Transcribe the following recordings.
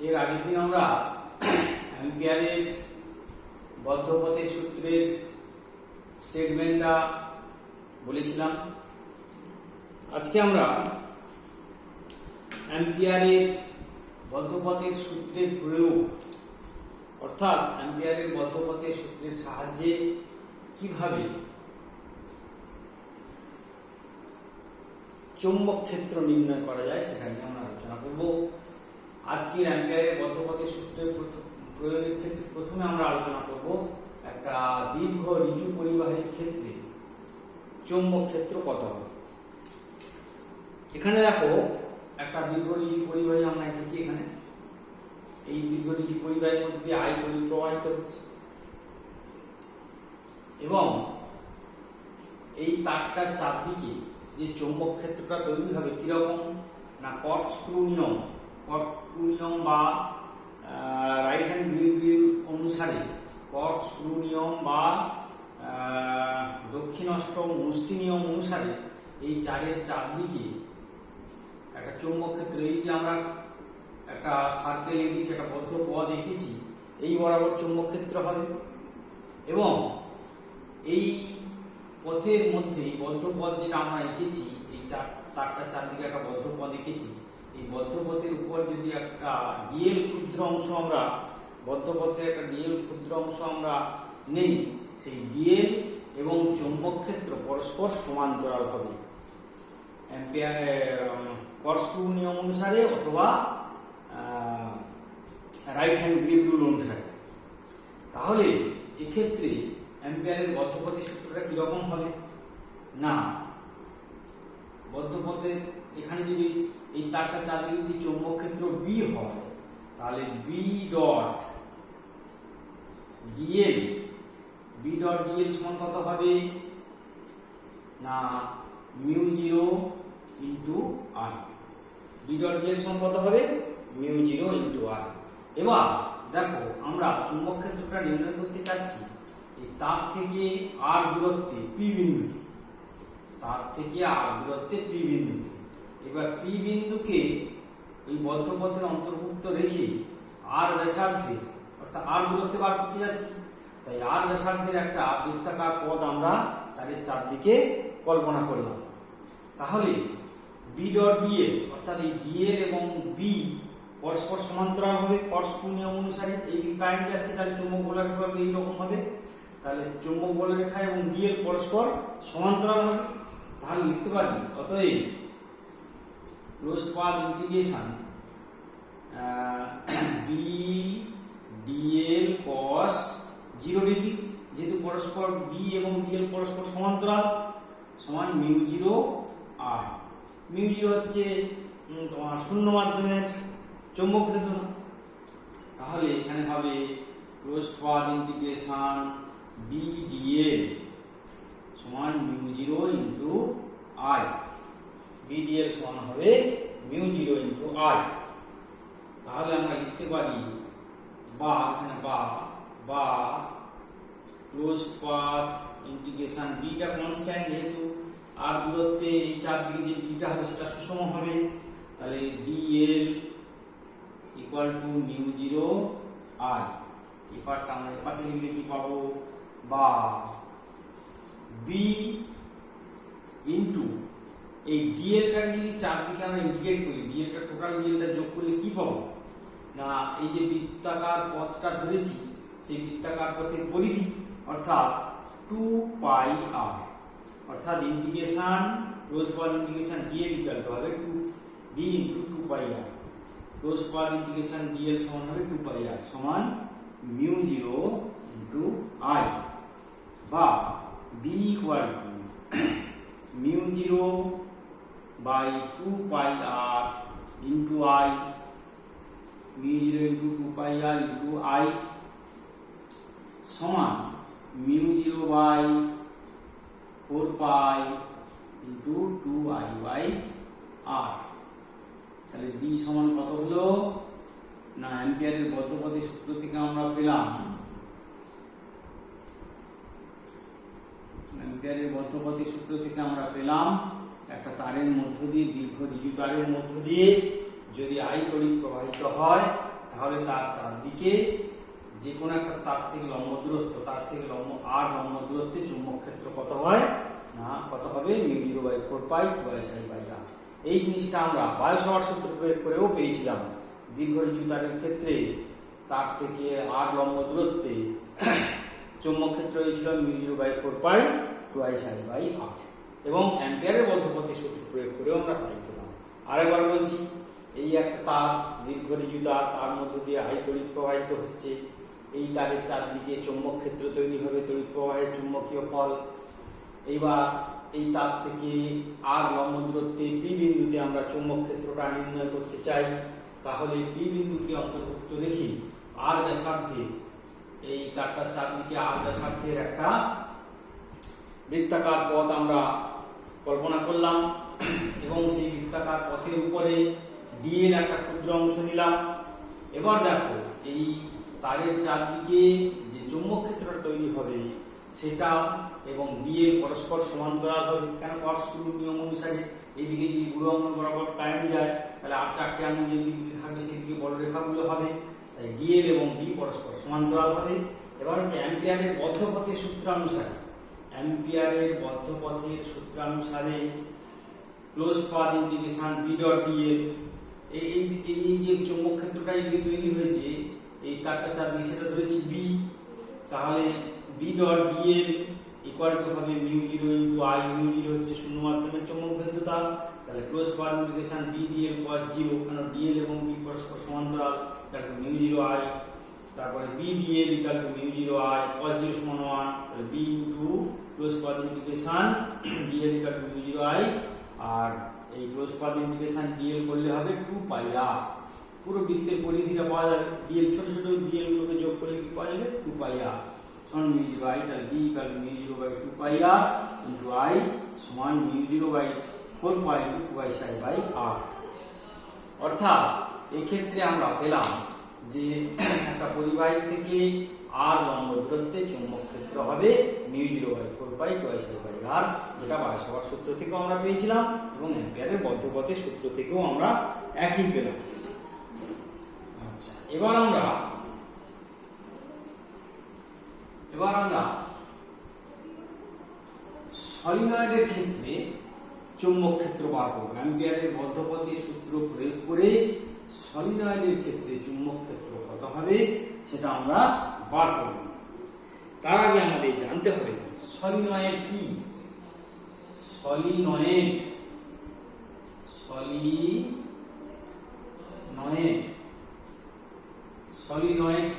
এর আগের দিন আমরা অ্যাম্পিয়ারের বদ্ধপথের সূত্রের স্টেটমেন্টটা বলেছিলাম। আজকে আমরা অ্যাম্পিয়ারের বদ্ধপথের সূত্রের প্রয়োগ অর্থাৎ অ্যাম্পিয়ারের বদ্ধপথের সূত্রের সাহায্যে কিভাবে চৌম্বক ক্ষেত্র নির্ণয় করা যায় সেটা নিয়ে আমরা আলোচনা করব। আজকের অ্যাম্পিয়ারের বদ্ধপথের সূত্রের প্রয়োগের ক্ষেত্রে প্রথমে আমরা আলোচনা করব একটা দীর্ঘ ঋজু পরিবাহীর ক্ষেত্রে চৌম্বক ক্ষেত্র কত হবে। এখানে দেখো একটা দীর্ঘ ঋজু পরিবাহী আমরা এঁকেছি। এখানে এই দীর্ঘ ঋজু পরিবাহীর মধ্যে দিয়ে I তড়িৎ প্রবাহিত হচ্ছে এবং এই তারটার চারদিকে যে চৌম্বক ক্ষেত্রটা তৈরি হবে কিরকম না কর্কস্ক্রু নিয়ম বা রাইট হ্যান্ড গ্রিড অনুসারে কর্কস্ক্রু নিয়ম বা দক্ষিণাষ্টম মুষ্টি নিয়ম অনুসারে এই চারের চারদিকে একটা চৌম্বক ক্ষেত্র, এই যে আমরা একটা সার্কেল এঁকেছি, একটা বদ্ধ পথ এঁকেছি, এই বরাবর চৌম্বক ক্ষেত্র হবে এবং এই পথের মধ্যে বদ্ধ পথ যেটা আমরা এঁকেছি, এই তারটা চারদিকে একটা বদ্ধ পথ এঁকেছি, এই বদ্ধ পথের উপর যদি একটা ডিএল ক্ষুদ্র অংশ আমরা বদ্ধ পথের একটা ডিএল ক্ষুদ্র অংশ আমরা নেই, সেই ডিএল এবং চৌম্বক ক্ষেত্র পরস্পর সমান্তরাল হবে কর্কস্ক্রু নিয়ম অনুসারে অথবা রাইট হ্যান্ড গ্রিড রুল অনুসারে। তাহলে এক্ষেত্রে অ্যাম্পিয়ারের বদ্ধপথের সূত্রটা কিরকম হবে না বদ্ধপথে এখানে যদি এই তারটা চারদিকে যদি চৌম্বক ক্ষেত্র বি হয় তাহলে বি ডট ডিএল সমান কত হবে না mu zero into I. B dot DL সমান কত হবে মিউ জিরো ইন্টু আই। এবার দেখো আমরা চৌম্বক ক্ষেত্রটা নির্ণয় করতে চাচ্ছি এই তার থেকে আর দূরত্বে পি বিন্দুতে, তার থেকে আর দূরত্বে পি বিন্দুতে। এবার পি বিন্দুকে ওই বদ্ধপথের অন্তর্ভুক্ত রেখে আর ব্যাসার্ধে অর্থাৎ আর দূরত্বে বার করতে যাচ্ছি, তাই আর ব্যাসার্ধের একটা বৃত্তাকার পথ আমরা তাদের চারদিকে কল্পনা করলাম। তাহলে বি ডট ডিএল অর্থাৎ এই ডিএল এবং বি পরস্পর সমান্তরাল হবে কর্কস্ক্রু নিয়ম অনুসারে। এই দিকে কারেন্ট যাচ্ছে তাহলে চৌম্বক বলরেখা এইরকম হবে, তাহলে চৌম্বক বলরেখা এবং ডিএল পরস্পর সমান্তরাল হবে। তাহলে লিখতে পারি অতএব closed path integration B D L cos 0 degree, যেহেতু পরস্পর বি এবং ডিএল পরস্পর সমান্তরাল, সমান মিউ জিরো আর মিউ জিরো হচ্ছে তোমার শূন্য মাধ্যমের চৌম্বক ক্ষেত্র। তাহলে এখানে হবে closed path integration B D L সমান mu zero into I. B D L সমান হবে মিউ জিরো ইন্টু আই। তাহলে আমরা লিখতে পারি বা এখানে বা closed path integration beta constant, যেহেতু আর দূরত্বে এই চারদিকে যে বিটা হবে সেটা সুষম হবে, তাহলে DL equal to mu zero I. এই পার্টটা আমরা এর পাশে লিখলে কি পাবো বা বি ইন্টু এই ডিএলটাকে যদি চারদিকে আমরা ইন্টিগ্রেট করি, ডিএলটা টোটাল ডিএলটা যোগ করলে কি পাবো না এই যে বৃত্তাকার পথটা ধরেছি সেই বৃত্তাকার পথের পরিধি অর্থাৎ 2 পাই আর, অর্থাৎ integration closed path integration D L equal to হবে 2 D into 2 pi R. Closed path integration DL সমান হবে 2 পাই আর সমান মিউ জিরো ইন্টু আই বা B equal to mu zero by 2 pi R into I, mu zero into 2 pi R into I সমান mu zero by 4 pi into 2 I by R. তাহলে B সমান কত হলো না অ্যাম্পিয়ারের বদ্ধপথের সূত্র থেকে আমরা পেলাম অ্যাম্পিয়ারের বদ্ধপথের সূত্র থেকে আমরা পেলাম একটা তারের মধ্য দিয়ে দীর্ঘ দ্বিতীয় তারের মধ্য দিয়ে যদি আই তড়িৎ প্রবাহিত হয় তাহলে তার চারদিকে যে কোনো একটা তার থেকে লম্ব দূরত্ব, তার থেকে লম্ব আর লম্ব দূরত্বে চুম্বক ক্ষেত্র কত হয় না, কত হবে μ0/4π 2πr। এই জিনিসটা আমরা বায়োসাভার্ট সূত্র প্রয়োগ করেও পেয়েছিলাম। দীর্ঘ তারের ক্ষেত্রে তার থেকে আর লম্ব দূরত্বে চুম্বক ক্ষেত্র হয়েছিল μ0/4π 2πr এবং অ্যাম্পিয়ারের বদ্ধপতি সূত্র প্রয়োগ করেও আমরা তাই পেলাম। আরেকবার বলছি, এই একটা তার দীর্ঘ তার, তার মধ্য দিয়ে আই তড়িৎ প্রবাহিত হচ্ছে। এই তারের চারদিকে চৌম্বক ক্ষেত্র তৈরি হবে, তড়িৎ প্রবাহের চুম্বকীয় ফল। এইবার এই তার থেকে আর লম্ব দূরত্বে পি বিন্দুতে আমরা চৌম্বক ক্ষেত্রটা নির্ণয় করতে চাই। তাহলে পি বিন্দুকে অন্তর্ভুক্ত রেখে আর ব্যাসার্ধে এই তারটার চারদিকে আর ব্যাসার্ধের একটা বৃত্তাকার পথ আমরা কল্পনা করলাম এবং সেই বৃত্তাকার পথের উপরে ডিএল একটা ক্ষুদ্র অংশ নিলাম। এবার দেখো এই তারের চারদিকে যে চৌম্বক ক্ষেত্রটা তৈরি হবে সেটা এবং ডিএল পরস্পর সমান্তরাল হবে। কেন? কর্কস্ক্রুর নিয়ম অনুসারে এইদিকে যদি বুড়ো আঙুল বরাবর কারেন্ট যায় তাহলে আর চারটে আঙুল যে দিকে থাকবে সেই দিকে বড় রেখাগুলো হবে, তাই ডিএল এবং বি পরস্পর সমান্তরাল হবে। এবার হচ্ছে অ্যাম্পিয়ারের বদ্ধপথের সূত্রানুসারে, অ্যাম্পিয়ারের বদ্ধপথের সূত্রানুসারে close path integration B dot D L, এই যে চৌম্বক ক্ষেত্রটা এদিকে তৈরি হয়েছে এই তারটা চারদিকে সেটা ধরেছি বি, তাহলে B dot DL equal to হবে μ0 × I। μ0 হচ্ছে শূন্য মাধ্যমের চৌম্বক ভেদ্যতা, তাহলে close path integration B DL cos 0, কারণ ডিএল এবং বি পরস্পর সমান্তরাল, তাহলে μ0 I, তারপরে B D L equal to μ0 I cos 0 সমান 1, তাহলে B into close path integration D L equal to μ0 I, আর এই ক্লোজ পাথ ইন্টিগ্রেশন ডিএল করলে হবে 2πr। পুরো বৃত্তের পরিধিটা পাওয়া যাবে, ডিএল ছোট ছোট ডিএল গুলোকে যোগ করলে কি পাওয়া যাবে 2πr সমান μ0 I, তাহলে B equal to μ0/2πr into I সমান μ0/4π × 2πr। অর্থাৎ এই ক্ষেত্রে আমরা পেলাম যে একটা পরিবাহী থেকে আর লম্ব দূরত্বে চৌম্বক ক্ষেত্র হবে μ0/4π 2πr, যেটা বায়োসাভার্ট সূত্র থেকেও আমরা পেয়েছিলাম এবং অ্যাম্পিয়ারের বদ্ধপথের সূত্র থেকেও আমরা একই পেলাম। আচ্ছা, এবার আমরা সলিনয়েডের ক্ষেত্রে চৌম্বক ক্ষেত্র বার করব। অ্যাম্পিয়ারের বদ্ধপথের সূত্র প্রয়োগ করে সলিনয়েডের ক্ষেত্রে চৌম্বক ক্ষেত্র কত হবে সেটা আমরা বার করব। তার আগে আমাদের জানতে হবে সলিনয়েড কি। সলিনয়েড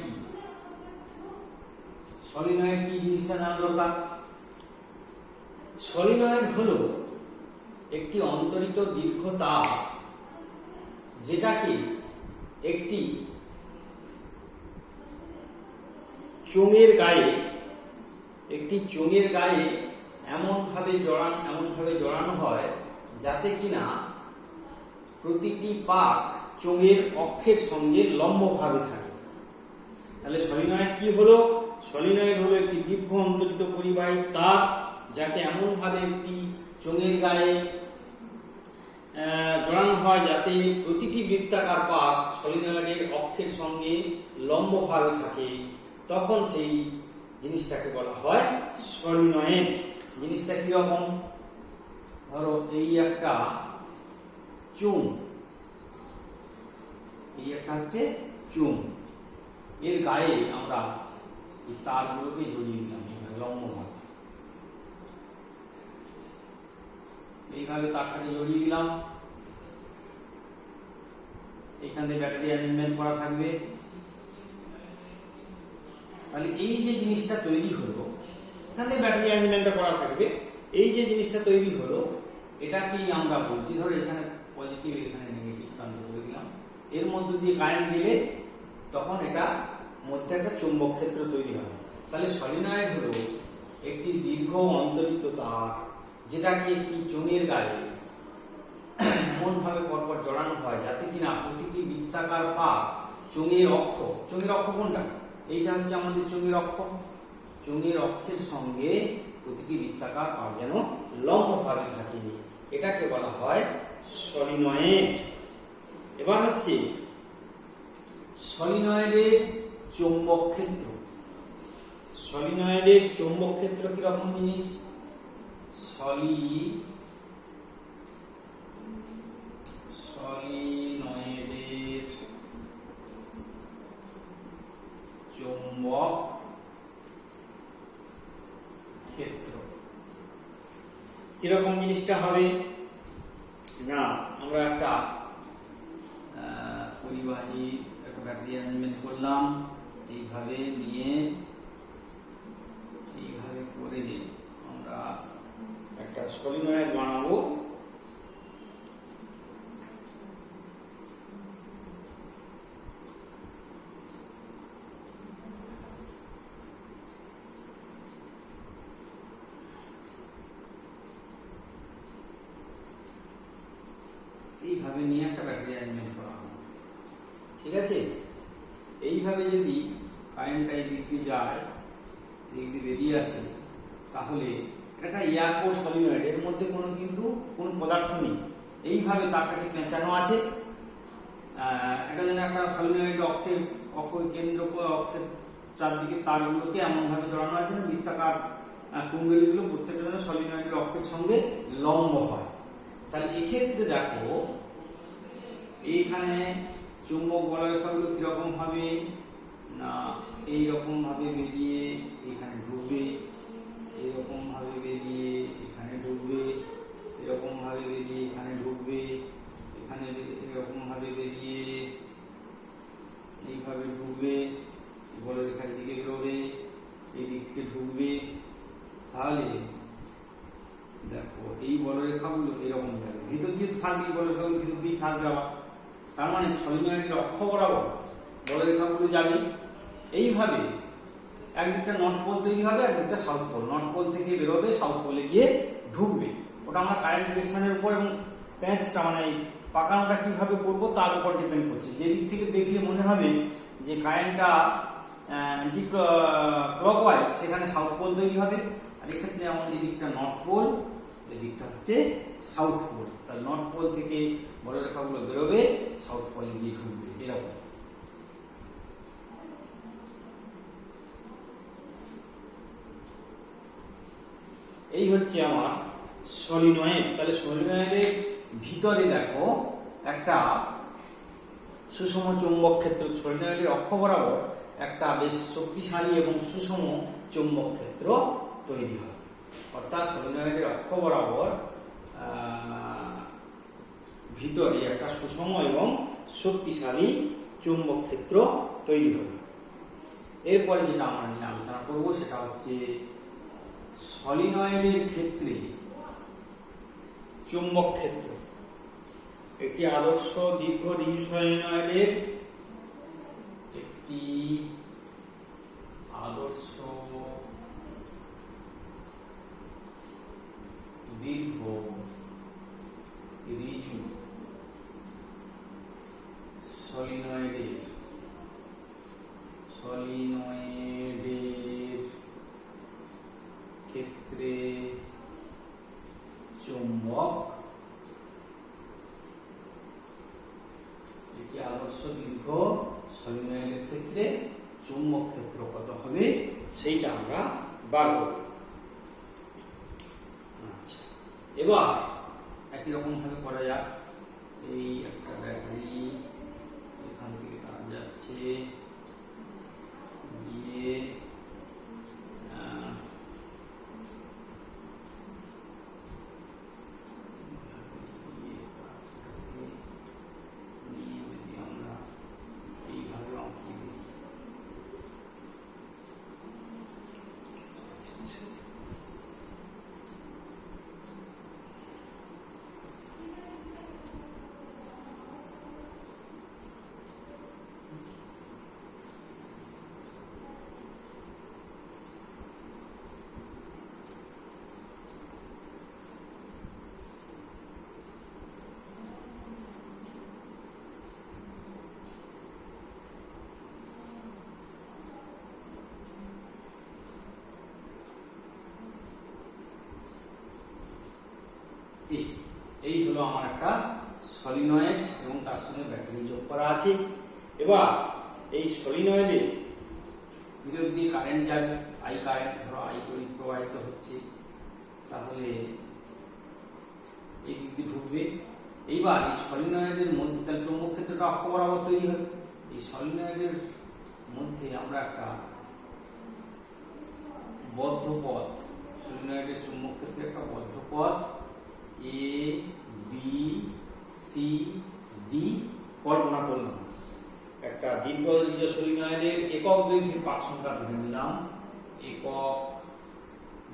কি? সলিনয়েড কি জিনিসটা জানা দরকার। সলিনয়েড হলো একটি অন্তরিত দীর্ঘ তার যেটাকে একটি চোঙের গায়ে এমন ভাবে জড়ানো হয় যাতে কিনা প্রতিটি পাক চোঙের অক্ষের সঙ্গে লম্বভাবে থাকে। তাহলে সলিনয়েড কি হলো? সলিনয়েড হলো একটি দীর্ঘ অন্তরিত পরিবাহী তার যাকে এমন ভাবে একটি চোঙের গায়ে জড়ানো হয় যাতে প্রতিটি বৃত্তাকার পাক সলিনয়েডের অক্ষের সঙ্গে লম্বভাবে থাকে, তখন সেই জিনিসটাকে বলা হয় সলিনয়েড। জিনিসটা কিরকম? ধরো এই একটা চোঙ, হচ্ছে চোঙ, এর গায়ে আমরা এই তারগুলোকে জড়িয়ে দিলাম লম্বভাবে, এইভাবে তারটাকে জড়িয়ে দিলাম। এখানে ব্যাটারি অ্যারেঞ্জমেন্ট করা থাকবে। তাহলে এই যে জিনিসটা তৈরি হলো, এখানে ব্যাটারি অ্যারেঞ্জমেন্টটা করা থাকবে, এই যে জিনিসটা তৈরি হলো এটাকেই আমরা বলছি, ধরো এখানে পজিটিভ এখানে নেগেটিভ প্রান্ত করে দিলাম, এর মধ্যে দিয়ে কারেন্ট গেলে তখন এটা মধ্যে একটা চৌম্বক ক্ষেত্র তৈরি হবে। তাহলে সলিনয়েড হলো একটি দীর্ঘ অন্তরিত তার যেটাকে একটি চোঙের গায়ে এমন ভাবে পরপর জড়ানো হয় যাতে কিনা প্রতিটি বৃত্তাকার পাক চোঙের অক্ষ কোনটা? এইটা হচ্ছে আমাদের চোঙের অক্ষ, চোঙের অক্ষের সঙ্গে প্রতিটি বৃত্তাকার পাক যেন লম্বভাবে থাকে, এটাকে বলা হয় সলিনয়েড। এবার হচ্ছে সলিনয়েডের চৌম্বক ক্ষেত্র। সলিনয়েডের চৌম্বক ক্ষেত্র কিরকম জিনিস? সলিনয়েডের চৌম্বক ক্ষেত্র কিরকম জিনিসটা হবে না, আমরা একটা পরিবাহী একটা ব্যাটারি অ্যারেঞ্জমেন্ট করলাম, এইভাবে নিয়ে এইভাবে করে আমরা একটা সলিনয়েড বানাবো। এইভাবে নিয়ে একটা ব্যাটারি অ্যারেঞ্জমেন্ট করা হবে, ঠিক আছে। এইভাবে যদি কারেন্টটা এই দিক দিয়ে যায়, এই দিক দিয়ে বেরিয়ে আসে, তাহলে একটা এয়ারপোর্ট সলিনয়েড, এর মধ্যে কিন্তু কোনো পদার্থ নেই, এইভাবে তারটাকে পেঁচানো আছে। একটা যেন একটা সলিনয়েড অক্ষের কেন্দ্র অক্ষের চারদিকে তারগুলোকে এমনভাবে জড়ানো আছে না বৃত্তাকার কুণ্ডলীগুলো প্রত্যেকটা যেন সলিনয়েডের অক্ষের সঙ্গে লম্ব হয়। তাহলে এক্ষেত্রে দেখো এইখানে চুম্বক বলরেখাগুলো কিরকম হবে না, এইরকম ভাবে বেরিয়ে এখানে ঢুকবে, এরকম ভাবে বেরিয়ে এখানে ঢুকবে, এরকম ভাবে বেরিয়ে এখানে ঢুকবে, এখানে এরকম ভাবে বেরিয়ে এইভাবে ঢুকবে, বলরেখার দিকে বেরোবে, এই দিক থেকে ঢুকবে। তাহলে দেখো এই বলরেখাগুলো এরকম যাবে, ভিতর দিয়ে থাকবে, বলরেখাগুলো ভিতর দিয়ে থাকবে আবার, তার মানে সলিনয়েডের অক্ষ বরাবর বলরেখাগুলো যাবে। এইভাবে একদিকটা নর্থ পোল তৈরি হবে, একদিকটা সাউথ পোল, নর্থ পোল থেকে বেরোবে, সাউথ পোলে গিয়ে ঢুকবে। ওটা আমরা কারেন্ট ডিরেকশনের উপর এবং প্যাঁচটা মানে পাকানোটা কিভাবে করবো তার উপর ডিপেন্ড করছে। যে দিক থেকে দেখলে মনে হবে যে কারেন্টটা ক্লকওয়াইজ, সেখানে সাউথ পোল তৈরি হবে। আর এক্ষেত্রে যেমন এই দিকটা নর্থ পোল, এই দিকটা হচ্ছে সাউথ পোল। তাহলে নর্থ পোল থেকে বলরেখাগুলো বেরোবে, সাউথ পোলে গিয়ে ঢুকবে, এরকম। এই হচ্ছে আমার সলিনয়েড। তাহলে সলিনয়েডের ভিতরে দেখো একটা সুষম চৌম্বক ক্ষেত্র, সলিনয়েডের অক্ষ বরাবর একটা বেশ শক্তিশালী এবং সুষম চৌম্বক ক্ষেত্র তৈরি হয়। অর্থাৎ সলিনয়েডের অক্ষ বরাবর ভিতরে একটা সুষম এবং শক্তিশালী চৌম্বক ক্ষেত্র তৈরি হবে। এরপরে যেটা আমরা নিয়ে আলোচনা করবো সেটা হচ্ছে সলিনয়েডের ক্ষেত্রে চুম্বক ক্ষেত্র। একটি আদর্শ দীর্ঘ রিং সলিনয়েডের একটি আদর্শ দীর্ঘ ঋজু সলিনয়েডের ক্ষেত্রে চুম্বক, একটি আদর্শ দীর্ঘ সলিনয়েডের ক্ষেত্রে চুম্বক ক্ষেত্র কত হবে সেইটা আমরা বার করব। আচ্ছা, এবার একই রকম ভাবে করা যাক। এই একটা ব্যাটারি এখান থেকে তার যাচ্ছে, গিয়ে এই হলো আমার একটা সলিনয়েড এবং তার সঙ্গে ব্যাটারি যোগ করা আছে। এবার এই সলিনয়েডের ভিতর দিয়ে কারেন্ট যাবে, আই কারেন্ট, ধরো আই তড়িৎ প্রবাহিত হচ্ছে, তাহলে এই দিক দিয়ে ঢুকবে। এইবার এই সলিনয়েডের মধ্যে তাহলে চৌম্বক ক্ষেত্রটা অক্ষ বরাবর তৈরি হবে। এই সলিনয়েডের মধ্যে আমরা একটা বদ্ধ পথ, সলিনয়েডের চৌম্বক ক্ষেত্রে একটা বদ্ধ পথ এ বি সি ডি কল্পনা করলাম। একটা দীর্ঘ সলিনয়েডের একক দৈর্ঘ্যের পাক সংখ্যা ধরে নিলাম, একক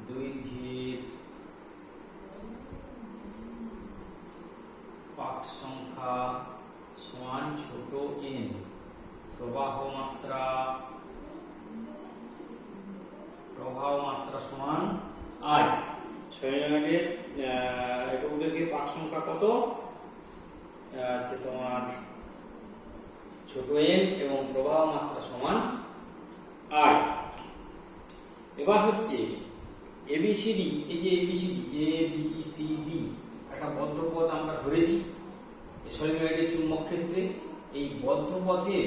দৈর্ঘ্যের পাক সংখ্যা সমান ছোট n, প্রবাহ মাত্রা সমান i। সলিনয়েডের একক দৈর্ঘ্যের পাক সংখ্যা কত? তোমার ছোট n এবং প্রবাহ মাত্রা সমান i। এবার হচ্ছে এবিসিডি, এই যে এবিসিডি এ বি সি ডি একটা বদ্ধ পথ আমরা ধরেছি সলিনয়েডের চুম্বক ক্ষেত্রে। এই বদ্ধ পথের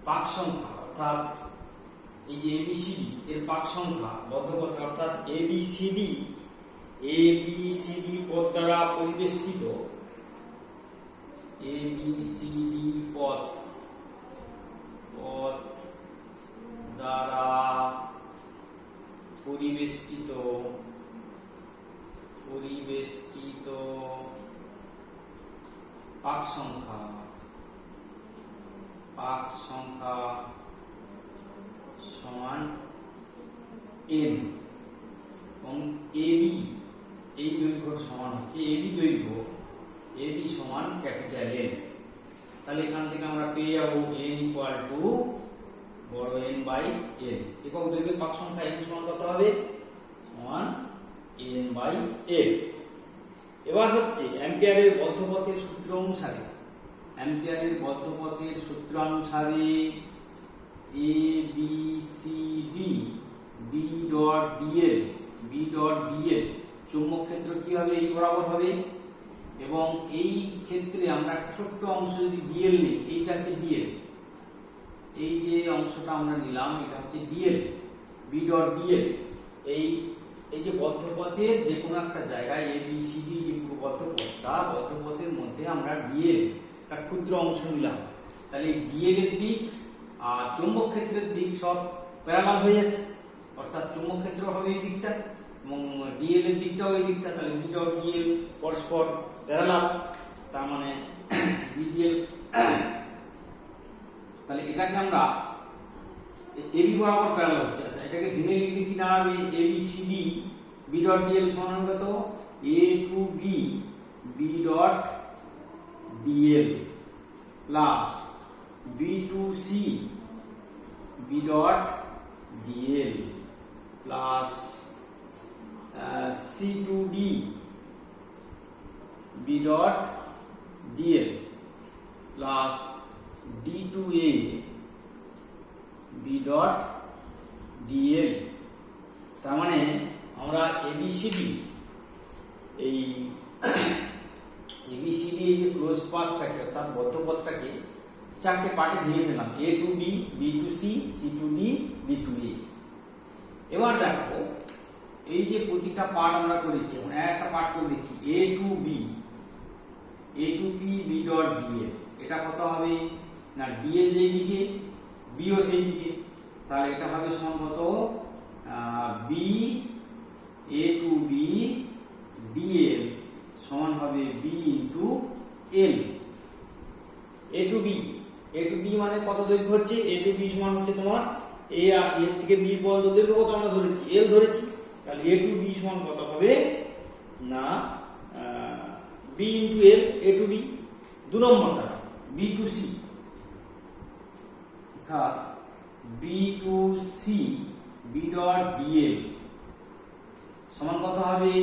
পাক সংখ্যা অর্থাৎ এই যে এবিসিডি এর পাক সংখ্যা বদ্ধ পথে অর্থাৎ এবিসিডি পথ দ্বারা পরিবেষ্টিত, এবিসিডি পথ দ্বারা পরিবেষ্টিত পাক সংখ্যা সমান n এবং এবি এই দৈর্ঘ্য সমান হচ্ছে এবি সমান ক্যাপিটাল N। তাহলে এখান থেকে আমরা পেয়ে যাবো n ইকুয়াল টু বড় N বাই N। একক দৈর্ঘ্যের পাক সংখ্যা n সমান কত হবে? সমান n বাই N। এবার হচ্ছে অ্যাম্পিয়ারের বদ্ধ পথের সূত্র অনুসারে, A B C D B dot D L চৌম্বক ক্ষেত্র কি হবে? এই বরাবর হবে। এবং এই ক্ষেত্রে আমরা একটা ছোট্ট অংশ যদি ডিএল নিই, এইটা হচ্ছে ডিএল, এই যে অংশটা আমরা নিলাম এটা হচ্ছে ডিএল, বি ডট ডিএল। এই যে বদ্ধ পথের যে কোনো একটা জায়গায় এ বি সি ডি যে পুরো বদ্ধ পথের মধ্যে আমরা ডিএল একটা ক্ষুদ্র অংশ নিলাম। তাহলে ডিএল এর দিক আর চৌম্বক ক্ষেত্রের দিক সব প্যারালাল হয়ে যাচ্ছে, অর্থাৎ চৌম্বক ক্ষেত্র হবে এই দিকটা এবং ডিএল এর দিকটাও এই দিকটা। তাহলে বি ডট ডিএল পরস্পর প্যারালাল, তার মানে বিডিএল। তাহলে এটাকে আমরা এবি বরাবর প্যারালাল হচ্ছে। আচ্ছা, এটাকে ভেঙে লিখে কি দাঁড়াবে? এবিসিডি বি ডট ডিএল সমান কত? A to B B dot D L plus B to C B dot D L plus C to D B dot D L plus D to A B dot D L. তার মানে আমরা ABCD এই যে close পাথটাকে অর্থাৎ বদ্ধ পথটাকে চারটে পার্টে ভেঙে ফেললাম, A to B, B to C, C to D, D to A. এবার দেখো এই যে প্রতিটা পার্ট আমরা করেছি, এখন একটা পার্ট করে দেখি। A to B B dot D L, এটা কত হবে? না ডিএল যেই দিকে বিও সেই দিকে, তাহলে এটা হবে সমান কত? B A to B D L সমান হবে B into L. A to B মানে কত দৈর্ঘ্য হচ্ছে? এ টু বি সমান হচ্ছে তোমার এ থেকে বি পর্যন্ত দৈর্ঘ্য কত আমরা ধরেছি? এল ধরেছি। তাহলে এ টু বি সমান কত হবে? না B into L, A to B. দু নম্বরটা বি টু সি, অর্থাৎ B to C B dot DL সমান কত হবে?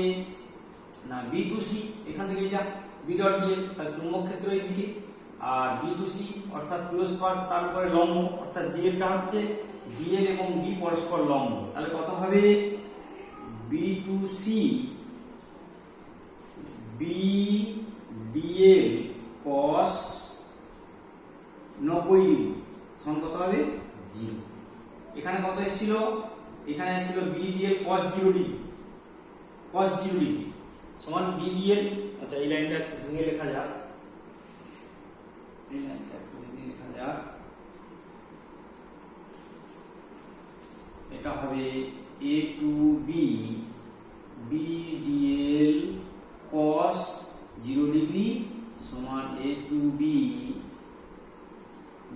না বি টু সি এখান থেকে যা বি ডট ডিএল, তার চুম্বক ক্ষেত্র এইদিকে, আর বি টু সি অর্থাৎ ক্লোজ পাথ তার উপরে লম্ব, অর্থাৎ ডিএলটা হচ্ছে ডিএল এবং বি পরস্পর লম্ব। তাহলে কত হবে? B to C B D L cos 90 degree সমান কত হবে 0। এখানে কত এসেছিল, এখানে এসেছিল B D L cos 0 degree, cos 0 degree সমান বিডিএল। আচ্ছা এই লাইনটা একটু ভেঙে লেখা যাক, এই লাইনটা একটু ভেঙে লেখা যাক। এটা হবে এ to B BDL cos 0 degree সমান এ টু বি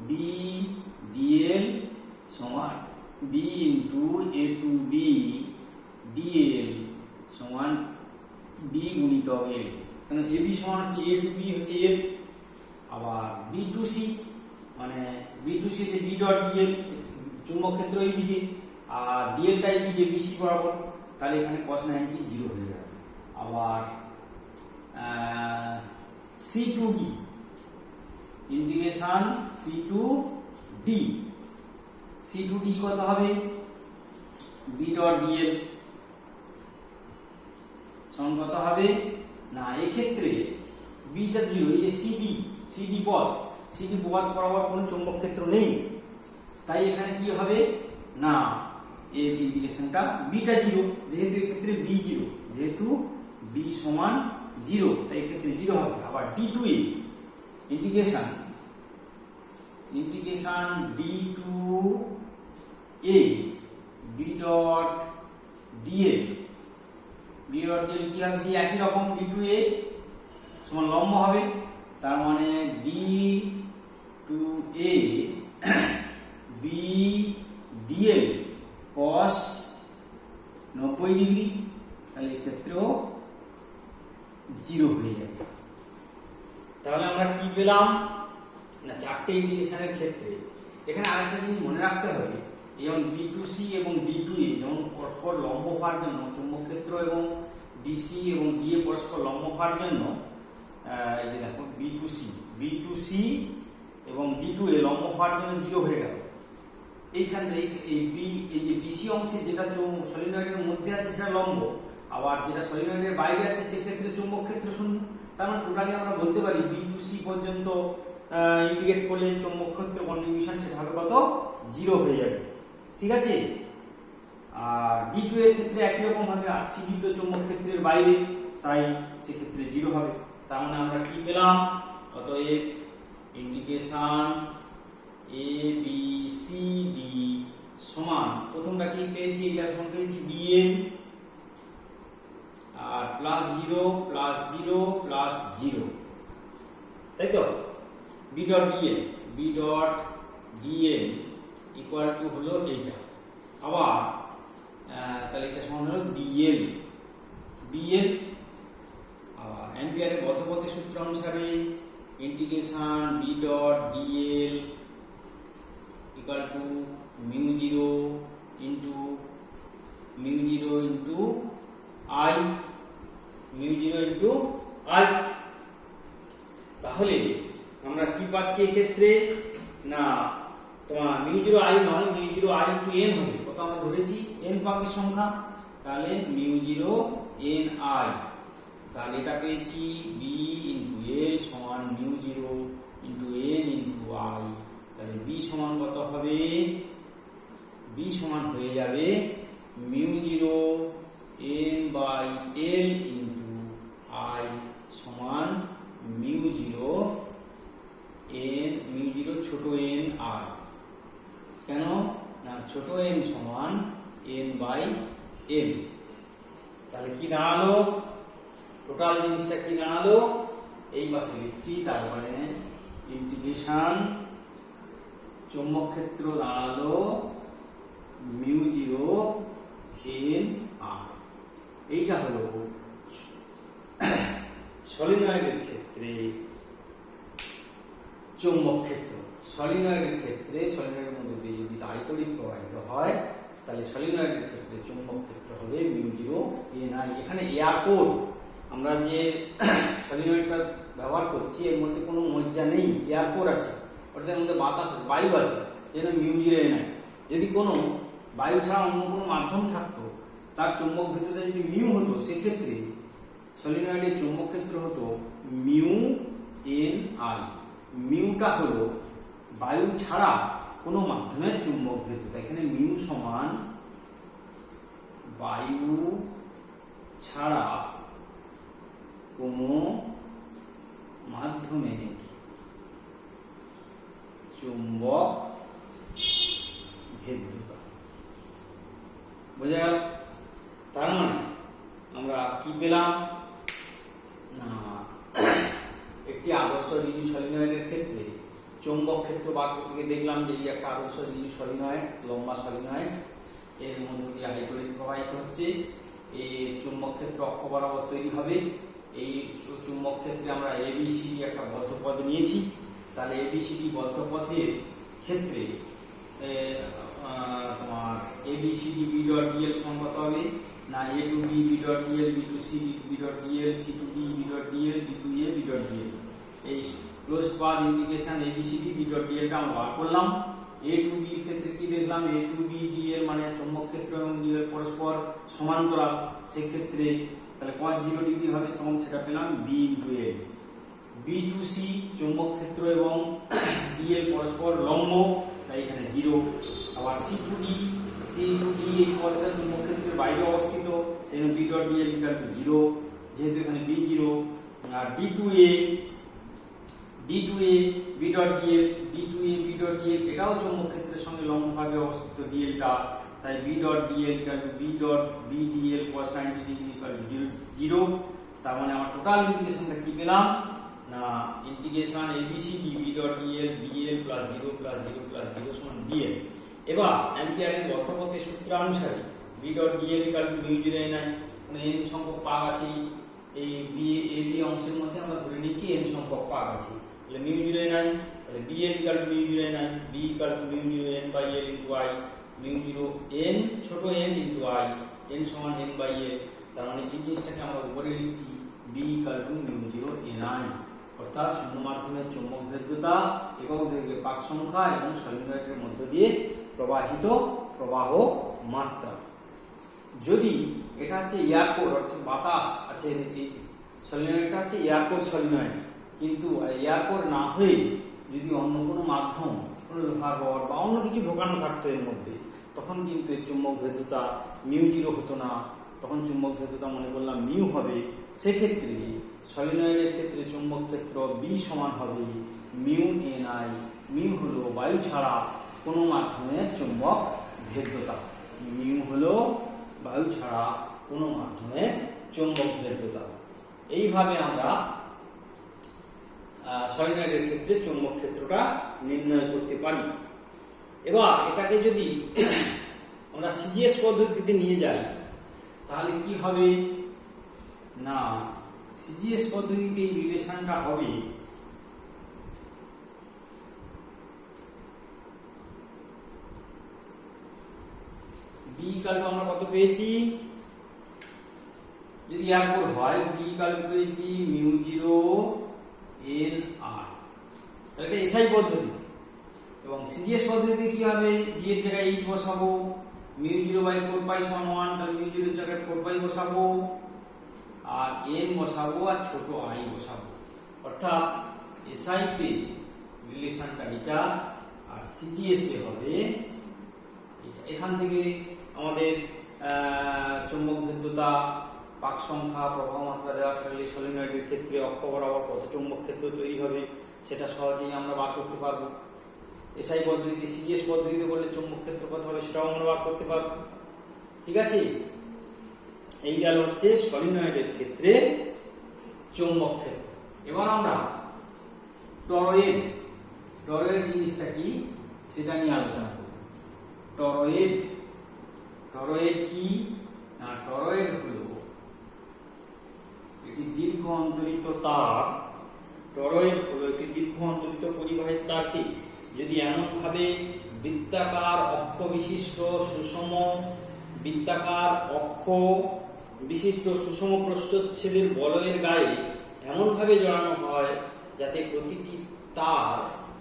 বিডিএল সমান B into A to B D L সমান বি গুণিতক এল। কারণ এ বি সমান হচ্ছে এ টু বি হচ্ছে এল, আবার বি টু সি মানে বি টু সি হচ্ছে বি ডট ডিএল, চুম্বক ক্ষেত্র এইদিকে আর ডিএলটা এইদিকে বিসি বরাবর, তাহলে এখানে cos 90 0 হয়ে যাবে। আবার C to D integration C to D, C to D কত হবে বি ডট ডিএল সমান কত হবে না, এক্ষেত্রে বিটা 0, এই সিডি পথ বরাবর কোনো চৌম্বক ক্ষেত্র নেই, তাই এখানে কি হবে না এর ইন্টিগ্রেশনটা বিটা 0, যেহেতু এক্ষেত্রে বি 0, যেহেতু বি সমান 0 তাই এক্ষেত্রে 0 হবে। আবার D to A integration D to A B dot DL কি হবে সেই একই রকম, ডি টু এ সমান লম্ব হবে, তার মানে D to A B DL cos 90 degree, তাহলে এক্ষেত্রেও 0 হয়ে যাবে। তাহলে আমরা কি পেলাম না, চারটে ইন্টিগ্রেশনের ক্ষেত্রে এখানে আরেকটা জিনিস মনে রাখতে হবে, যেমন বি টু সি এবং ডি টু এ যেমন পরস্পর লম্ব হওয়ার জন্য চুম্বক ক্ষেত্র এবং ডিসি এবং ডিএ পরস্পর লম্ব হওয়ার জন্য এই যে দেখো বি টু সি এবং ডি টু এ লম্ব হওয়ার জন্য 0 হয়ে গেল। এইখানে এই যে বিসি অংশে যেটা সলিনয়েডের মধ্যে আছে সেটা লম্ব, আবার যেটা সলিনয়েডের বাইরে আছে সেক্ষেত্রে চুম্বক ক্ষেত্র শূন্য। তার মানে টোটালি আমরা বলতে পারি বি টু সি পর্যন্ত ইন্টিগ্রেট করলে চুম্বক ক্ষেত্র কন্ট্রিবিউশন সেটা হবে কত 0 হয়ে যাবে, ঠিক আছে। আর ডি টু এর ক্ষেত্রে একই রকম হবে, আর সিডি তো চুম্বক ক্ষেত্রের বাইরে তাই সেক্ষেত্রে 0 হবে। তার মানে আমরা কি পেলাম, অতএব integration A B C D সমান প্রথমটা কি পেয়েছি, এটা এখন পেয়েছি বিএল আর প্লাস 0 প্লাস 0 প্লাস 0, তাই তো B dot DL equal to হলো এইটা। আবার তাহলে এটা সমান হলো বিএল আবার অ্যাম্পিয়ারের গতিপথের সূত্র অনুসারে integration B dot DL equal to mu 0 into I, তাহলে আমরা কি পাচ্ছি এক্ষেত্রে না, তোমার mu 0 I নয়, mu 0 I into n হবে, কত আমরা ধরেছি n পাকের সংখ্যা, তাহলে mu 0 n I, তাহলে এটা পেয়েছি b into l সমান mu 0 into n into I, তাহলে b সমান কত হবে, b সমান হয়ে যাবে mu 0 n by l into I সমান mu 0 ছোট n I, কেন না ছোট n সমান n by l। তাহলে কি দাঁড়ালো, টোটাল জিনিসটা কি দাঁড়ালো, এই পাশে লিখছি, তার মানে ইন্টিগ্রেশন চৌম্বক ক্ষেত্র দাঁড়ালো mu 0 n I। এইটা হলো সলিনয়েডের ক্ষেত্রে চৌম্বক ক্ষেত্র। সলিনয়েডের ক্ষেত্রে সলিনয়েডের মধ্যে দিয়ে যদি তাড়িতড়িৎ প্রবাহিত হয় তাহলে সলিনয়েডের ক্ষেত্রে চৌম্বক ক্ষেত্র হবে mu 0 n I। এখানে এয়ারপোর্ট আমরা যে সলিনয়েডটা ব্যবহার করছি এর মধ্যে কোনো মজ্জা নেই, এয়ারপোর্ট আছে, ওটার মধ্যে বাতাস আছে, বায়ু আছে, যেন mu 0 n I। যদি কোনো বায়ু ছাড়া অন্য কোনো মাধ্যম থাকতো তার চৌম্বক ভেদ্যতা যদি মিউ হতো সেক্ষেত্রে সলিনয়েডের চৌম্বক ক্ষেত্র হতো mu আই। মিউটা হলো বায়ু ছাড়া কোনো মাধ্যমের চুম্বক ভেদ্যতা। এখানে মিউ সমান বায়ু ছাড়া কোনো মাধ্যমে চুম্বক ভেদ্যতা। বোঝা গেল? তার মানে আমরা কি পেলাম না, একটি আদর্শ রিজিড সলিনয়েডের ক্ষেত্রে চৌম্বক ক্ষেত্র বার করতে গিয়ে দেখলাম যে এই একটা আদর্শ রিজিড সলিনয়েড, লম্বা সলিনয়েড, এর মধ্য দিয়ে আই তড়িৎ প্রবাহিত হচ্ছে। এই চুম্বক ক্ষেত্র অক্ষ বরাবর তৈরি হবে। এই চুম্বক ক্ষেত্রে আমরা এবিসিডি একটা বদ্ধপথ নিয়েছি। তাহলে এবিসিডি বদ্ধপথের ক্ষেত্রে তোমার এবিসিডি বি ডট ডিএল সমান কত হবে না, A to B B dot DL, B to C B dot D L, C to D B dot DL, B to A B dot D L. এই close path integration ABCD B dot ডিএলটা আমরা বার করলাম। এ to B ক্ষেত্রে কি দেখলাম, এ to B DL মানে চৌম্বক ক্ষেত্র এবং ডিএল পরস্পর সমান্তরাল। সেক্ষেত্রে তাহলে cos 0 ডিগ্রি হবে, এবং সেটা পেলাম B into A. B to C চৌম্বক ক্ষেত্র এবং ডিএল পরস্পর লম্ব, তাই এখানে 0। আবার সি টু ডি এই পদটা চৌম্বক ক্ষেত্রের বাইরে অবস্থিত, সেই জন্য B dot DL equal to 0, যেহেতু এখানে বি 0। আর D to A B dot DL, B dot dl এটাও চৌম্বক ক্ষেত্রের সঙ্গে লম্বভাবে অবস্থিত ডিএলটা, তাই B dot DL equal to B dot B DL cos 90 degree equal to 0। তার মানে আমার টোটাল ইন্টিগ্রেশনটা কি পেলাম না, integration ABCD B dot dl BL plus 0 plus 0 plus 0 সমান ডিএল। এবার অ্যাম্পিয়ারের বর্তপথের সূত্র অনুসারে B dot DL equal to mu 0 N I, মানে n সংখ্যক পাক আছে এই বি এ বি অংশের মধ্যে, আমরা ধরে নিচ্ছি n সংখ্যক পাক আছে। তাহলে মিউ 0 এন আই, তাহলে BL equal to mu 0 N I, B equal to mu 0 N by L into I, mu 0 N ছোট n ইনটু আই, n সমান n বাই এল। তার মানে এই জিনিসটাকে আমরা উপরে লিখছি B equal to mu 0 N I, অর্থাৎ শূন্য মাধ্যমের চৌম্বক ভেদ্যতা, একক দৈর্ঘ্যের পাক সংখ্যা এবং সলিনয়েডের মধ্য দিয়ে প্রবাহিত প্রবাহ মাত্রা। যদি এটা হচ্ছে এয়ারপোর্ট অর্থাৎ বাতাস আছে, এই সলিনয়েডটা হচ্ছে এয়ারপোর্ট সলিনয়েড, কিন্তু এয়ারপোর্ট না হয়ে যদি অন্য কোনো মাধ্যম, কোনো লোহার রড বা অন্য কিছু ঢোকানো থাকতো এর মধ্যে, তখন কিন্তু এর চুম্বক ভেদ্যতা মিউ 0 হতো না, তখন চুম্বক ভেদ্যতা মনে করলাম মিউ হবে। সেক্ষেত্রে সলিনয়েডের ক্ষেত্রে চুম্বক ক্ষেত্র বি সমান হবে মিউ এন আই। মিউ হলো বায়ু ছাড়া কোনো মাধ্যমের চুম্বক ভেদ্যতা, মিউ হলো বায়ু ছাড়া কোনো মাধ্যমের চুম্বক ভেদ্যতা। এইভাবে আমরা সলিনয়েডের ক্ষেত্রে চুম্বক ক্ষেত্রটা নির্ণয় করতে পারি। এবার এটাকে যদি আমরা সিজিএস পদ্ধতিতে নিয়ে যাই তাহলে কি হবে না, সিজিএস পদ্ধতিতে এই রিলেশনটা হবে বি ইকুয়াল টু আমরা কত পেয়েছি, যদি এয়ারপোর্ট হয় বি ইকুয়াল টু পেয়েছি মিউ 0 এন আর, তাহলে এটা এসআই পদ্ধতি। এবং সিজিএস পদ্ধতিতে কি হবে, বি এর জায়গায় এইচ বসাবো, মিউ 0 বাই 4 পাই সমান 1, তাহলে মিউ 0 এর জায়গায় 4 পাই বসাবো, আর এন বসাবো আর ছোট আই বসাবো। অর্থাৎ এসআই তে রিলেশনটা এটা, আর সিজিএস এ হবে এটা। এখান থেকে আমাদের চৌম্বক ভেদ্যতা, পাক সংখ্যা, প্রবাহ মাত্রা দেওয়া থাকলে সলিনয়েডের ক্ষেত্রে অক্ষ বরাবর কত চৌম্বক ক্ষেত্র তৈরি হবে সেটা সহজেই আমরা বার করতে পারবো। এসআই পদ্ধতিতে, সিজিএস পদ্ধতিতে বললে চৌম্বক ক্ষেত্র কত হবে সেটাও আমরা বার করতে পারবো। ঠিক আছে, এই গেল হচ্ছে সলিনয়েডের ক্ষেত্রে চৌম্বক ক্ষেত্র। এবার আমরা টরয়েড জিনিসটা কি সেটা নিয়ে আলোচনা করব। টরয়েড কি না, টরয়েড হলো একটি দীর্ঘ অন্তরিত তার। টরয়েড হলো একটি দীর্ঘ অন্তরিত পরিবাহী তারকে যদি এমন ভাবে বৃত্তাকার অক্ষ বিশিষ্ট সুষম প্রস্থচ্ছেদের বলয়ের গায়ে এমন ভাবে জড়ানো হয় যাতে প্রতিটি তার,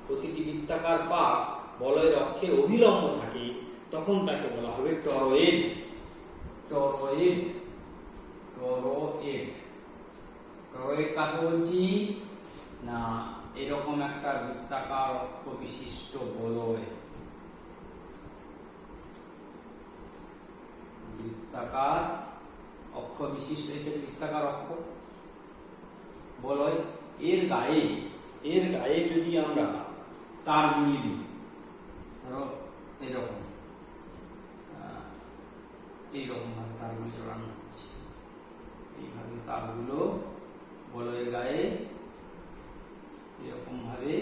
প্রতিটি বৃত্তাকার পাক বলয়ের অক্ষে অভিলম্ব থাকে, তখন তাকে বলা হবে টরয়েড। টরয়েড কাকে বলছি না, এরকম একটা বৃত্তাকার অক্ষ বিশিষ্ট বলয়, বৃত্তাকার অক্ষ বিশিষ্ট, এটা বৃত্তাকার অক্ষ বলয়, এর গায়ে যদি আমরা তার জুড়িয়ে দিই, ধরো এইরকম ভাবে তারগুলো জড়ানো হচ্ছে, এইভাবে তারগুলো বলয়ের গায়ে এরকম ভাবে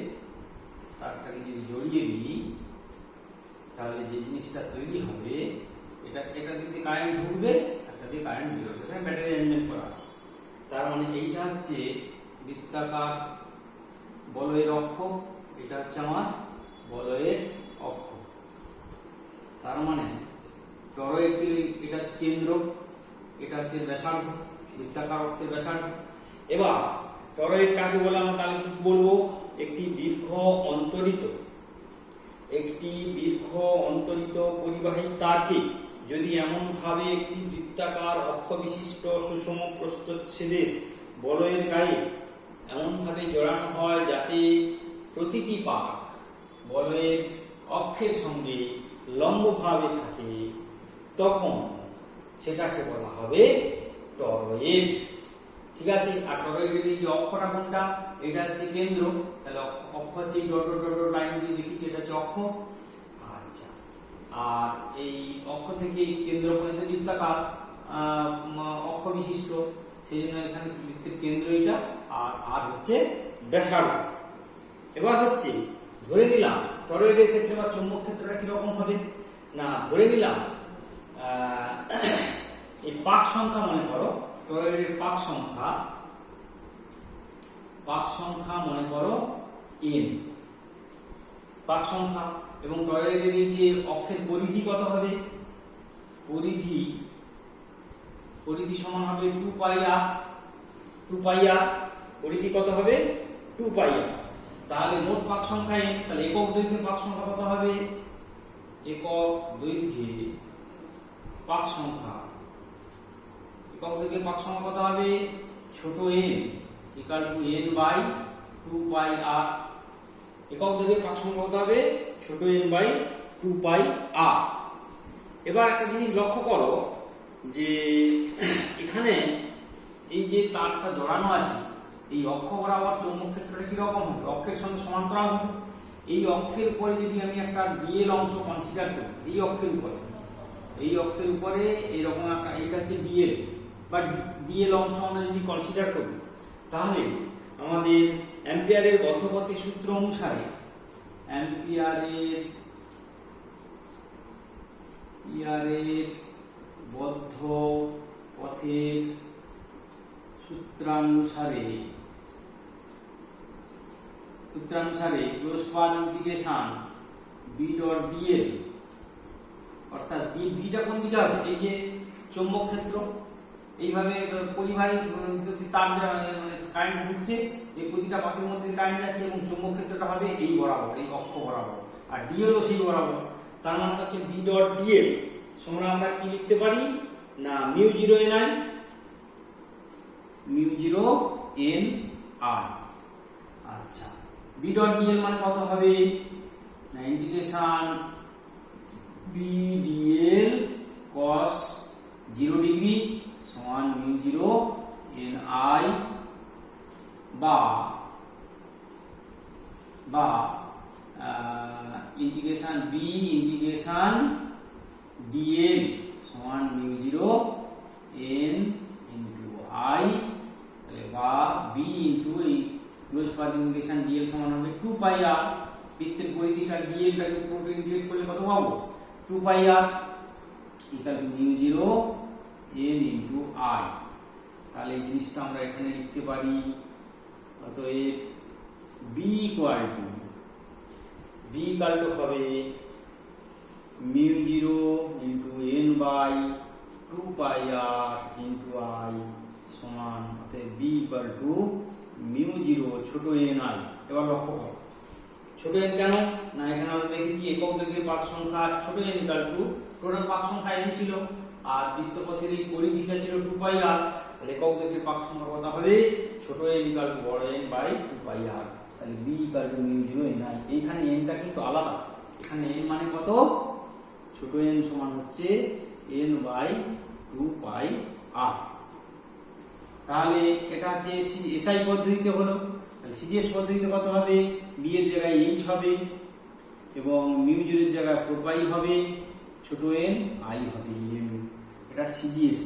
তারটাকে যদি জড়িয়ে দিই, তাহলে যে জিনিসটা তৈরি হবে, এটা দিকে কারেন্ট ঢুকবে, একটা দিয়ে কারেন্ট বেরোবে, এখানে ব্যাটারি অ্যারেঞ্জমেন্ট করা আছে। তার মানে এইটা হচ্ছে বৃত্তাকার বলয়ের অক্ষ, এটা হচ্ছে আমার বলয়ের অক্ষ। তার মানে টরয়েডের এটা হচ্ছে কেন্দ্র, এটা হচ্ছে ব্যাসার্ধ, বৃত্তাকার অক্ষের ব্যাসার্ধ। এবার টরয়েড কাকে বলে আমরা তাহলে কি বলবো? একটি দীর্ঘ অন্তরিত পরিবাহী তারকে যদি এমন ভাবে একটি বৃত্তাকার অক্ষ বিশিষ্ট সুষম প্রস্থচ্ছেদের বলয়ের গায়ে এমন ভাবে জড়ানো হয় যাতে প্রতিটি পাক বলয়ের অক্ষের সঙ্গে লম্বভাবে থাকে, তখন সেটাকে বলা হবে টরয়েড। ঠিক আছে? আর টরয়েডের এই যে অক্ষটা কোনটা, এটা হচ্ছে কেন্দ্র, তাহলে অক্ষ হচ্ছে এই ডট ডট ডট লাইন দিয়ে দেখিছি, এটা হচ্ছে অক্ষ। আচ্ছা, আর এই অক্ষ থেকে কেন্দ্র পর্যন্ত বৃত্তাকার অক্ষ বিশিষ্ট, সেই জন্য এখানে বৃত্তের কেন্দ্র এটা, আর হচ্ছে ব্যাসার্ধ। এবার হচ্ছে ধরে নিলাম টরয়েডের ক্ষেত্রে বা চৌম্বক ক্ষেত্রটা কিরকম হবে না, ধরে নিলাম এই পাক সংখ্যা মনে করো, টরয়েডের পাক সংখ্যা মনে করো n, পাক সংখ্যা, এবং টরয়েডের এই যে অক্ষের পরিধি কত হবে, পরিধি সমান হবে 2πr, পরিধি কত হবে 2πr। তাহলে মোট পাক সংখ্যা n, তাহলে একক দৈর্ঘ্যের পাক সংখ্যা কত হবে, একক দৈর্ঘ্যের পাক সংখ্যা কত হবে, ছোট n equal to n by 2πr। একক দৈর্ঘ্যের পাক সংখ্যা কত হবে, ছোট n বাই 2πr। এবার একটা জিনিস লক্ষ্য করো যে এখানে এই যে তারটা জড়ানো আছে, এই অক্ষ বরাবর চৌম্বক ক্ষেত্রটা কিরকম হবে, অক্ষের সঙ্গে সমান্তরাল হবে। এই অক্ষের উপরে যদি আমি একটা ডিএল অংশ কনসিডার করি, এই অক্ষের উপরে এরকম একটা, এটা হচ্ছে ডিএল বা ডিএল অংশ আমরা যদি কনসিডার করি, তাহলে আমাদের অ্যাম্পিয়ারের বদ্ধপথের সূত্র অনুসারে অ্যাম্পিয়ারের বদ্ধপথের সূত্রানুসারে close path integration B dot dl, অর্থাৎ বিটা কোন দিকে হবে, এই যে চৌম্বক ক্ষেত্র, এইভাবে পরিবাহী তার মানে কারেন্ট ঢুকছে, এই প্রতিটা পাকের মধ্যে কারেন্ট যাচ্ছে, এবং চৌম্বক ক্ষেত্রটা হবে এই বরাবর, এই অক্ষ বরাবর, আর ডিএলও সেই বরাবর। তার মানে হচ্ছে বি ডট ডিএল সমান আমরা কি লিখতে পারি না, μ0 n I। আচ্ছা, বি ডট ডিএল মানে কত হবে না, integration B DL cos 0 degree সমান μ0 n I বা ইন্টিগ্রেশন বি ইন্টিগ্রেশন ডিএল সমান μ0 n ইনটু I, তাহলে বা বি ইনটু এই ক্লোজ পাথ ইন্টিগ্রেশন ডিএল সমান হবে 2πr। বৃত্তের পরিধিটা ডিএলটাকে পুরোটা ইন্টিগ্রেট করলে কত পাবো, 2πr equal to μ0 n into I। তাহলে এই জিনিসটা আমরা এখানে লিখতে পারি, অতএব বি ইকুয়াল টু হবে μ0 into n by 2πr into I সমান, অতএব বি ইকুয়াল টু μ0 ছোট n I। এবার লক্ষ্য করো ছোট n কেন না, এখানে আমরা দেখেছি একক দৈর্ঘ্যের পাক সংখ্যা ছোট n ইকুয়াল টু টোটাল পাক সংখ্যা n ছিল, আর বৃত্তপথের এই পরিধিটা ছিল 2πr, তাহলে একক দৈর্ঘ্যের পাক সংখ্যা কত হবে, ছোট n ইকুয়াল টু বড় n বাই 2πr। তাহলে তাহলে B equal to mu zero N I. এইখানে এনটা কিন্তু আলাদা, এখানে এন মানে কত, ছোট এন সমান হচ্ছে এন বাই 2 পাই আর। তাহলে এটা হচ্ছে এসআই পদ্ধতিতে হলো। সিজিএস পদ্ধতিতে কত হবে, বি এর জায়গায় এইচ হবে এবং মিউ জিরো এর জায়গায় 4 পাই হবে, ছোট এন আই হবে। এটা সিজিএস,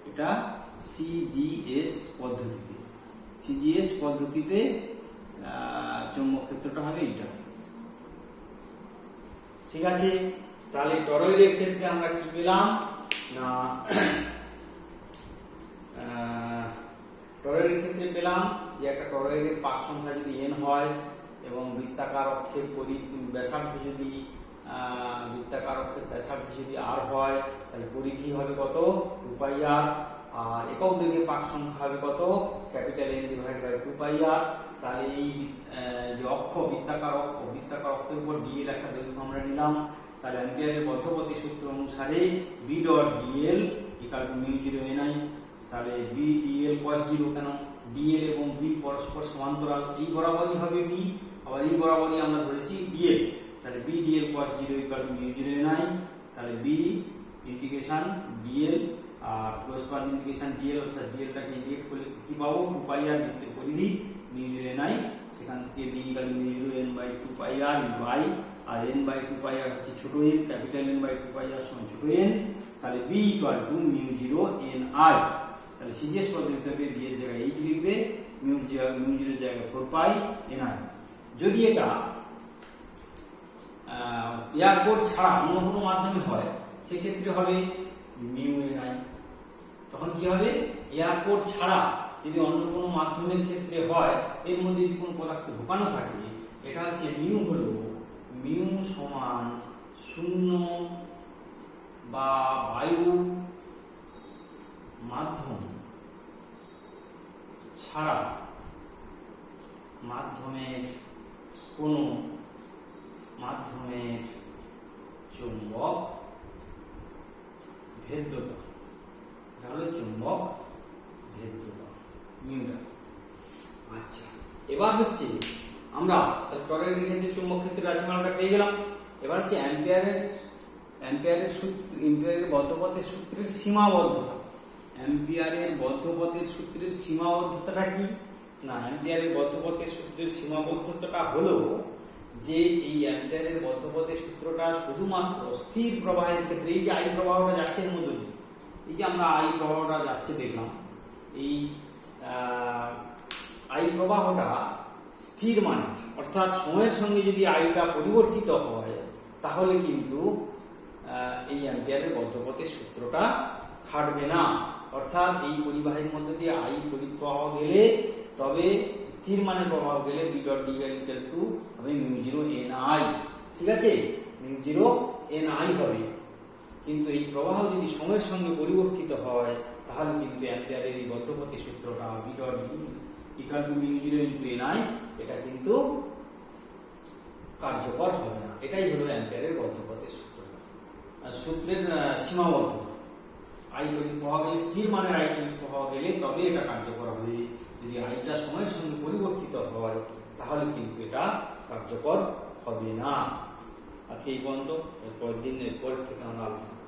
এটা সিজিএস পদ্ধতিতে, সিজিএস পদ্ধতিতে চৌম্বক ক্ষেত্রটা হবে এটা। ঠিক আছে, তাহলে টরয়েডের ক্ষেত্রে আমরা কি পেলাম না, টরয়েডের ক্ষেত্রে পেলাম যে একটা টরয়েডের পাক সংখ্যা যদি n হয় এবং বৃত্তাকার অক্ষের ব্যাসার্ধ যদি বৃত্তাকার অক্ষের ব্যাসার্ধ যদি r হয়, তাহলে পরিধি হবে কত 2 পাই r, আর একক দৈর্ঘ্যের পাক সংখ্যা হবে কত capital N divide by 2 pi r। তাহলে এই যে অক্ষ বৃত্তাকার অক্ষের উপর dl একটা দৈর্ঘ্য আমরা নিলাম। তাহলে অ্যাম্পিয়ারের বদ্ধপতি সূত্র অনুসারে b dot dl equal to mu zero ni। তাহলে b dl cos 0, কেন dl এবং b পরস্পর সমান্তরাল, এই বরাবরই হবে b, আবার এই বরাবরই আমরা ধরেছি dl। তাহলে b dl cos 0 equal to mu zero ni। তাহলে b ইন্টিগ্রেশন dl আর ক্লোজ পার ইন্টিগ্রেশন dl, অর্থাৎ dl টাকে ইন্টিগ্রেট করলে কি পাবো 2 পাই r বৃত্তের পরিধি মিউ জিরো ni। সেখান থেকে b equal to mu zero n by 2 pi r into i, আর n বাই 2 পাই r হচ্ছে ছোট n, capital N by 2 pi r সমান ছোট n। তাহলে b equal to mu zero n i। তাহলে CGS পদ্ধতি থেকে b এর জায়গায় h লিখবে, মিউ জিরো এর জায়গায় 4 পাই n i। যদি এটা এয়ার কোর ছাড়া অন্য কোনো মাধ্যমে হয় সেক্ষেত্রে হবে মিউ n i। তখন কি হবে, এয়ার কোর ছাড়া যদি অন্য কোনো মাধ্যমের ক্ষেত্রে হয়, এর মধ্যে যদি কোনো পদার্থ ঢোকানো থাকে, এটা হচ্ছে মিউ হলো মিউ সমান 0 বা বায়ু মাধ্যম ছাড়া মাধ্যমের চুম্বক ভেদ্যতা, এটা হলো চুম্বক ভেদ্যতা মিউটা। আচ্ছা, এবার হচ্ছে আমরা টরয়েডের ক্ষেত্রে চুম্বক ক্ষেত্রের রাশিমালাটা পেয়ে গেলাম। এবার হচ্ছে অ্যাম্পিয়ারের বদ্ধপথের সূত্রের সীমাবদ্ধতা। অ্যাম্পিয়ারের বদ্ধপথের সূত্রের সীমাবদ্ধতাটা কি না, অ্যাম্পিয়ারের বদ্ধপথের সূত্রের সীমাবদ্ধতাটা হলো যে এই অ্যাম্পিয়ারের বদ্ধপথের সূত্রটা শুধুমাত্র স্থির প্রবাহের ক্ষেত্রে, এই যে আই প্রবাহটা যাচ্ছে এর মধ্যে দিয়ে, এই যে আমরা আই প্রবাহটা যাচ্ছে দেখলাম, এই আই প্রবাহটা স্থির মানে, অর্থাৎ সময়ের সঙ্গে যদি আইটা পরিবর্তিত হয় তাহলে কিন্তু এই অ্যাম্পিয়ারের বদ্ধপথের সূত্রটা খাটবে না। অর্থাৎ এই পরিবাহের মধ্যে দিয়ে আই তড়িৎ প্রবাহ গেলে, তবে স্থির মানের প্রবাহ গেলে B dot DL equal to হবে মিউ জিরো এন আই। ঠিক আছে, মিউ জিরো এন আই হবে। কিন্তু এই প্রবাহ যদি সময়ের সঙ্গে পরিবর্তিত হয় তাহলে কিন্তু অ্যাম্পিয়ারের এই বদ্ধপথের সূত্রটা B dot D equal to mu zero into N I, এটা কিন্তু কার্যকর হবে না। এটাই হলো অ্যাম্পিয়ারের বদ্ধপথের সূত্রের সীমাবদ্ধতা। আই তড়িৎ প্রবাহ গেলে, স্থির মানের আই তড়িৎ প্রবাহ গেলে তবে এটা কার্যকর হবে। যদি আইটা সময়ের সঙ্গে পরিবর্তিত হয় তাহলে কিন্তু এটা কার্যকর হবে না। আজকে এই পর্যন্ত, এরপর থেকে আমরা আলোচনা